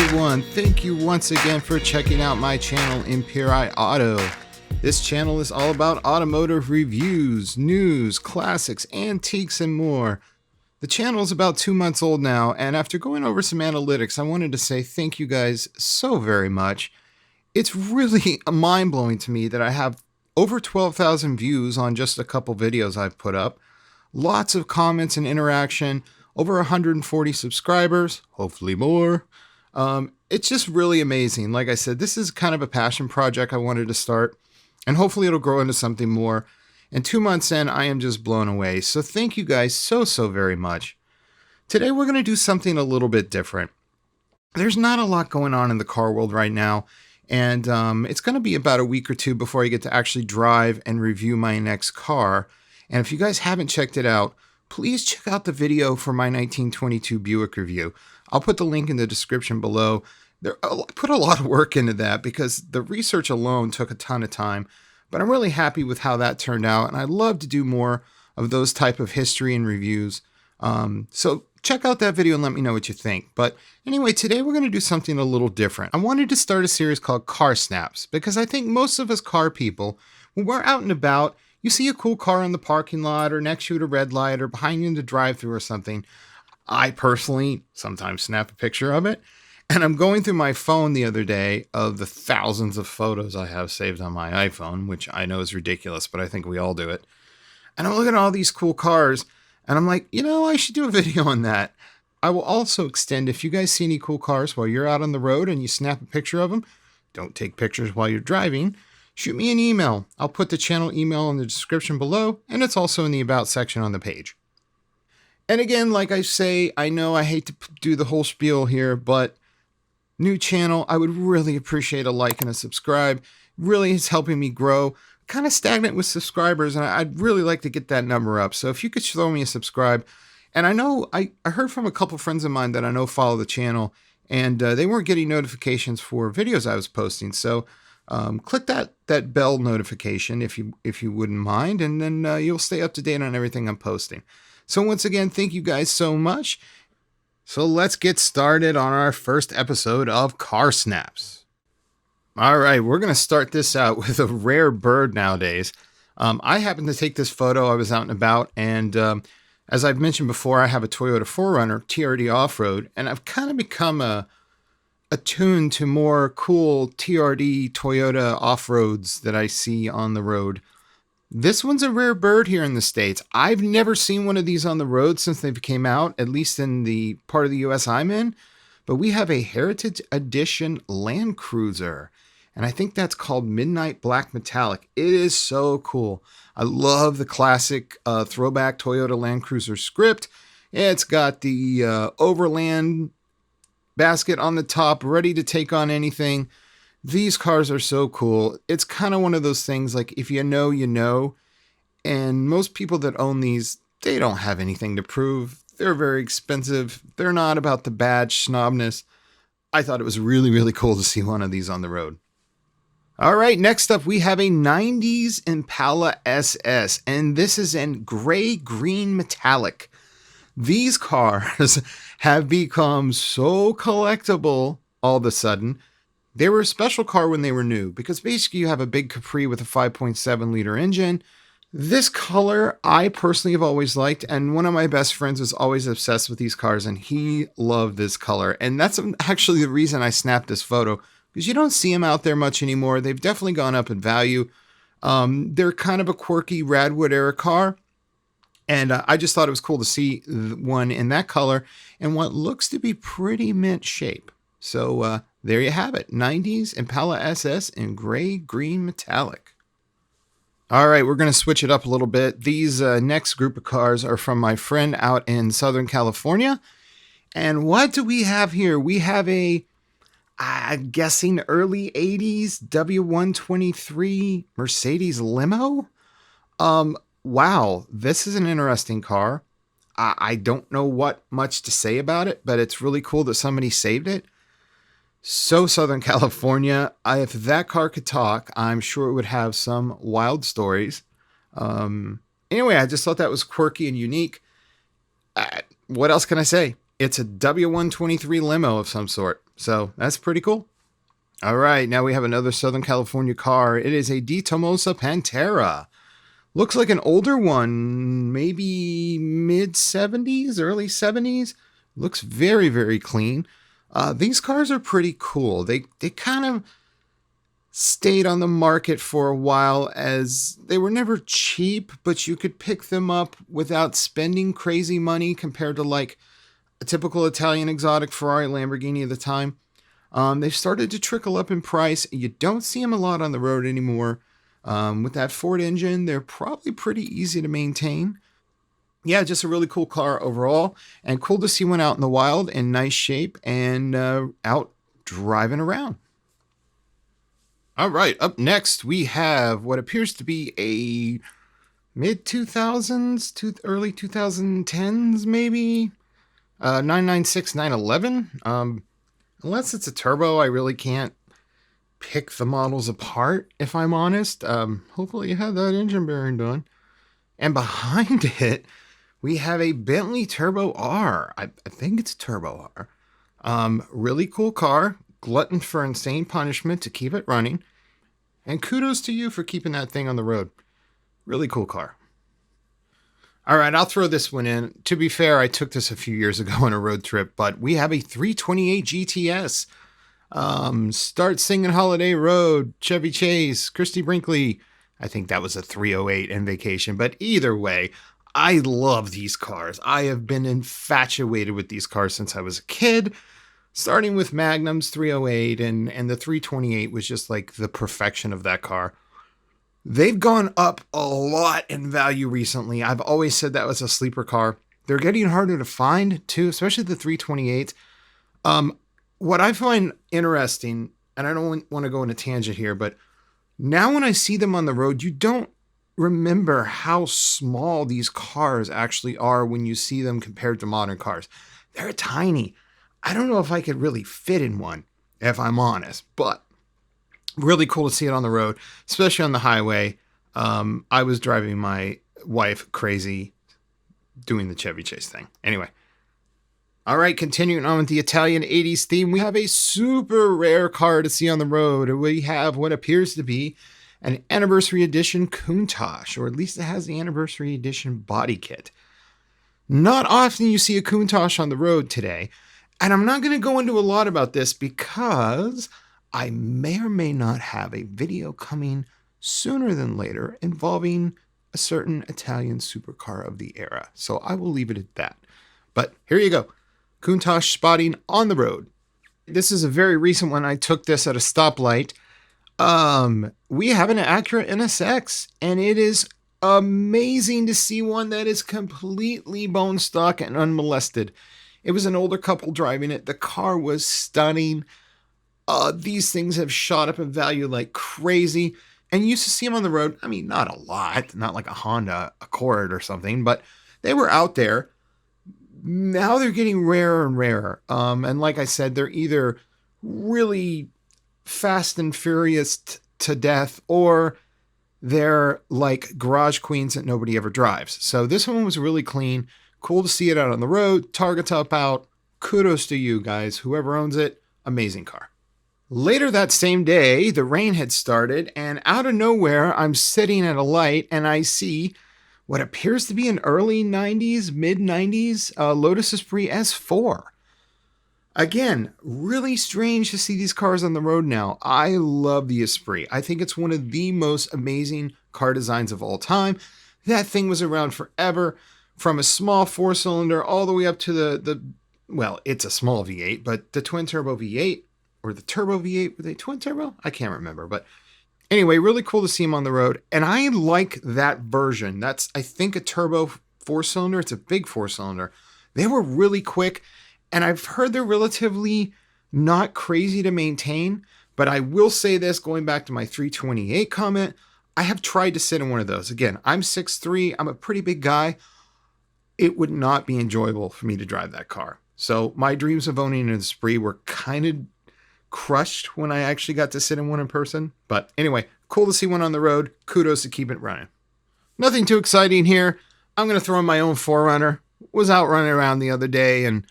everyone, thank you once again for checking out my channel, Imperii Auto. This channel is all about automotive reviews, news, classics, antiques, and more. The channel is about 2 months old now, and after going over some analytics, I wanted to say thank you guys so very much. It's really mind-blowing to me that I have over 12,000 views on just a couple videos I've put up, lots of comments and interaction, over 140 subscribers, hopefully more. It's just really amazing. Like I said, this is kind of a passion project I wanted to start, and hopefully it'll grow into something more. And 2 months in, I am just blown away. So thank you guys so very much. Today we're going to do something a little bit different. There's not a lot going on in the car world right now, and it's going to be about a week or two before I get to actually drive and review my next car. And if you guys haven't checked it out, please check out the video for my 1922 Buick review. I'll put the link in the description below. I put a lot of work into that because the research alone took a ton of time, but I'm really happy with how that turned out, and I'd love to do more of those type of history and reviews. So check out that video and let me know what you think. But anyway, today we're going to do something a little different. I wanted to start a series called Car Snaps because I think most of us car people, when we're out and about, you see a cool car in the parking lot or next to you at a red light or behind you in the drive-thru or something. I personally sometimes snap a picture of it. And I'm going through my phone the other day of the thousands of photos I have saved on my iPhone, which I know is ridiculous, but I think we all do it. And I'm looking at all these cool cars, and I'm like, I should do a video on that. I will also extend, if you guys see any cool cars while you're out on the road and you snap a picture of them, don't take pictures while you're driving, shoot me an email. I'll put the channel email in the description below, and it's also in the About section on the page. And again, like I say, I know I hate to do the whole spiel here, but new channel, I would really appreciate a like and a subscribe. Really is helping me grow. Kind of stagnant with subscribers, and I'd really like to get that number up. So if you could throw me a subscribe. And I know I heard from a couple friends of mine that I know follow the channel, and they weren't getting notifications for videos I was posting. So click that bell notification if you wouldn't mind, and then you'll stay up to date on everything I'm posting. So once again, thank you guys so much. So let's get started on our first episode of Car Snaps. All right, we're going to start this out with a rare bird nowadays. I happened to take this photo. I was out and about, and as I've mentioned before, I have a Toyota 4Runner TRD off-road, and I've kind of become attuned to more cool TRD Toyota off-roads that I see on the road. This one's a rare bird here in the States. I've never seen one of these on the road since they came out, at least in the part of the US I'm in. But we have a Heritage Edition Land Cruiser, and I think that's called Midnight Black Metallic. It is so cool. I love the classic throwback Toyota Land Cruiser script. It's got the Overland basket on the top, ready to take on anything. These cars are so cool. It's kind of one of those things like if you know, you know. And most people that own these, they don't have anything to prove. They're very expensive. They're not about the badge snobness. I thought it was really cool to see one of these on the road. All right, next up we have a 90s Impala SS, and this is in gray-green metallic. These cars have become so collectible all of a sudden. They were a special car when they were new because basically you have a big Capri with a 5.7 liter engine. This color I personally have always liked, and one of my best friends was always obsessed with these cars, and he loved this color. And that's actually the reason I snapped this photo, because you don't see them out there much anymore. They've definitely gone up in value. They're kind of a quirky Radwood era car, and I just thought it was cool to see one in that color and what looks to be pretty mint shape. So there you have it, 90s Impala SS in gray-green metallic. All right, we're going to switch it up a little bit. These next group of cars are from my friend out in Southern California. And what do we have here? We have I'm guessing early 80s W123 Mercedes limo. Wow, this is an interesting car. I don't know what much to say about it, but it's really cool that somebody saved it. So Southern California, if that car could talk, I'm sure it would have some wild stories. Anyway, I just thought that was quirky and unique. What else can I say? It's a W123 limo of some sort. So that's pretty cool. All right, now we have another Southern California car. It is a Datsun Pantera. Looks like an older one, maybe mid-70s, early 70s. Looks very, very clean. These cars are pretty cool. They kind of stayed on the market for a while as they were never cheap, but you could pick them up without spending crazy money compared to like a typical Italian exotic Ferrari Lamborghini at the time. They've started to trickle up in price. You don't see them a lot on the road anymore. With that Ford engine, they're probably pretty easy to maintain. Yeah, just a really cool car overall, and cool to see one out in the wild in nice shape and out driving around. All right, up next we have what appears to be a mid-2000s to early 2010s maybe 996 911. Unless it's a turbo, I really can't pick the models apart, if I'm honest. Hopefully you have that engine bearing done. And behind it, we have a Bentley Turbo R. I think it's Turbo R. Really cool car. Glutton for insane punishment to keep it running. And kudos to you for keeping that thing on the road. Really cool car. All right, I'll throw this one in. To be fair, I took this a few years ago on a road trip, but we have a 328 GTS. Start Singing Holiday Road, Chevy Chase, Christy Brinkley. I think that was a 308 in Vacation, but either way, I love these cars. I have been infatuated with these cars since I was a kid, starting with Magnum's 308, and the 328 was just like the perfection of that car. They've gone up a lot in value recently. I've always said that was a sleeper car. They're getting harder to find too, especially the 328. What I find interesting, and I don't want to go on a tangent here, but now when I see them on the road, you don't remember how small these cars actually are when you see them compared to modern cars. They're tiny. I don't know if I could really fit in one, if I'm honest, but really cool to see it on the road, especially on the highway. I was driving my wife crazy doing the Chevy Chase thing. Anyway. All right, continuing on with the Italian 80s theme, we have a super rare car to see on the road. We have what appears to be an anniversary edition Countach, or at least it has the anniversary edition body kit. Not often you see a Countach on the road today, and I'm not going to go into a lot about this because I may or may not have a video coming sooner than later involving a certain Italian supercar of the era. So I will leave it at that. But here you go. Countach spotting on the road. This is a very recent one. I took this at a stoplight. We have an Acura NSX, and it is amazing to see one that is completely bone stock and unmolested. It was an older couple driving it. The car was stunning. These things have shot up in value like crazy, and you used to see them on the road. I mean, not a lot, not like a Honda Accord or something, but they were out there. Now they're getting rarer and rarer. And like I said, they're either really fast and furious to death, or they're like garage queens that nobody ever drives. So this one was really clean. Cool to see it out on the road. Target top out. Kudos to you guys. Whoever owns it, amazing car. Later that same day, the rain had started, and out of nowhere, I'm sitting at a light and I see what appears to be an early 90s, mid 90s Lotus Esprit S4. Again, really strange to see these cars on the road now. I love the Esprit. I think it's one of the most amazing car designs of all time. That thing was around forever, from a small four-cylinder all the way up to the well, it's a small V8, but the twin turbo V8, or the turbo V8, were they twin turbo? I can't remember, but anyway, really cool to see them on the road. And I like that version. That's, I think, a turbo four-cylinder. It's a big four-cylinder. They were really quick, and I've heard they're relatively not crazy to maintain, but I will say this, going back to my 328 comment, I have tried to sit in one of those. Again, I'm 6'3", I'm a pretty big guy. It would not be enjoyable for me to drive that car. So my dreams of owning an Esprit were kind of crushed when I actually got to sit in one in person. But anyway, cool to see one on the road. Kudos to keep it running. Nothing too exciting here. I'm going to throw in my own 4Runner. Was out running around the other day and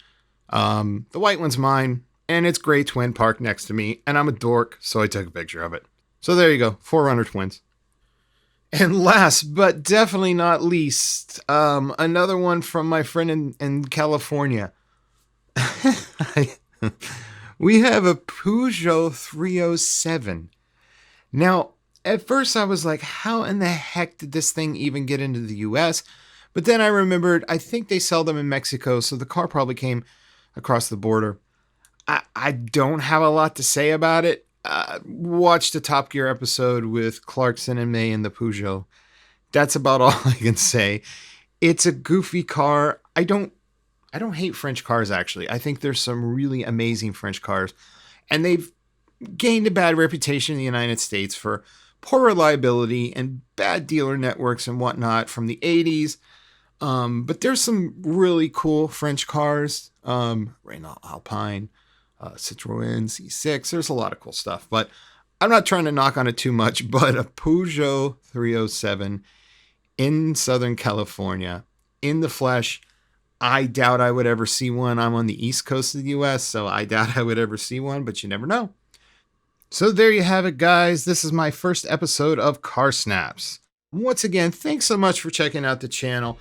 The white one's mine, and it's gray twin parked next to me, and I'm a dork, so I took a picture of it. So there you go, 4Runner twins. And last but definitely not least, another one from my friend in California. We have a Peugeot 307. Now, at first I was like, how in the heck did this thing even get into the US? But then I remembered, I think they sell them in Mexico, so the car probably came across the border. I don't have a lot to say about it. Watch the Top Gear episode with Clarkson and May in the Peugeot. That's about all I can say. It's a goofy car. I don't hate French cars, actually. I think there's some really amazing French cars, and they've gained a bad reputation in the United States for poor reliability and bad dealer networks and whatnot from the 80s. But there's some really cool French cars. Renault Alpine, Citroën C6. There's a lot of cool stuff, but I'm not trying to knock on it too much. But a Peugeot 307 in Southern California in the flesh. I doubt I would ever see one. I'm on the East Coast of the US, so I doubt I would ever see one, but you never know. So there you have it, guys. This is my first episode of Car Snaps. Once again, thanks so much for checking out the channel.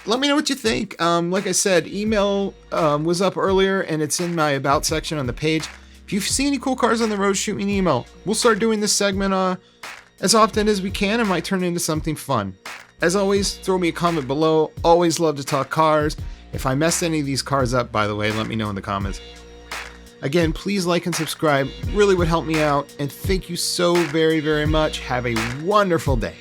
Let me know what you think. Like I said, email was up earlier, and it's in my About section on the page. If you see any cool cars on the road, shoot me an email. We'll start doing this segment as often as we can. It might turn into something fun. As always, throw me a comment below. Always love to talk cars. If I messed any of these cars up, by the way, let me know in the comments. Again, please like and subscribe. Really would help me out. And thank you so very, very much. Have a wonderful day.